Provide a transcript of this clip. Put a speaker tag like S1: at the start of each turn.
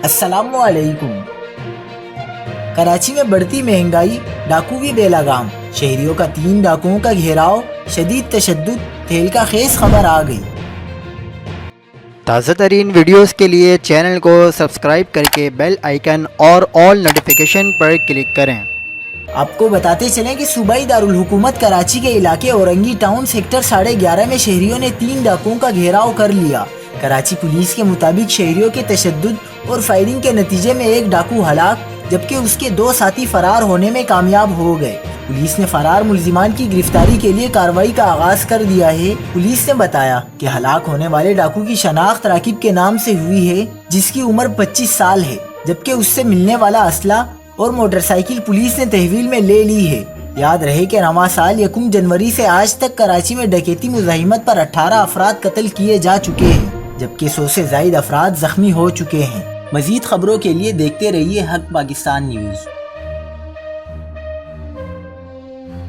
S1: السلام علیکم۔ کراچی میں بڑھتی مہنگائی، ڈاکو بھی بے لگام، شہریوں کا 3 ڈاکوؤں کا گھیراؤ، شدید تشدد، تہلکہ خیز خبر آ گئی۔
S2: تازہ ترین ویڈیوز کے لیے چینل کو سبسکرائب کر کے بیل آئیکن اور آل نوٹیفیکیشن پر کلک کریں۔
S1: آپ کو بتاتے چلیں کہ صوبائی دارالحکومت کراچی کے علاقے اورنگی ٹاؤن سیکٹر 11:30 میں شہریوں نے 3 ڈاکوؤں کا گھیراؤ کر لیا۔ کراچی پولیس کے مطابق شہریوں کے تشدد اور فائرنگ کے نتیجے میں ایک ڈاکو ہلاک جبکہ اس کے 2 ساتھی فرار ہونے میں کامیاب ہو گئے۔ پولیس نے فرار ملزمان کی گرفتاری کے لیے کارروائی کا آغاز کر دیا ہے۔ پولیس نے بتایا کہ ہلاک ہونے والے ڈاکو کی شناخت راکب کے نام سے ہوئی ہے، جس کی عمر 25 سال ہے، جبکہ اس سے ملنے والا اسلحہ اور موٹر سائیکل پولیس نے تحویل میں لے لی ہے۔ یاد رہے کہ رواں سال 1 جنوری سے آج تک کراچی میں ڈکیتی مزاحمت پر 18 افراد قتل کیے جا چکے ہیں، جبکہ 100 سے زائد افراد زخمی ہو چکے ہیں۔ مزید خبروں کے لیے دیکھتے رہیے حق پاکستان نیوز۔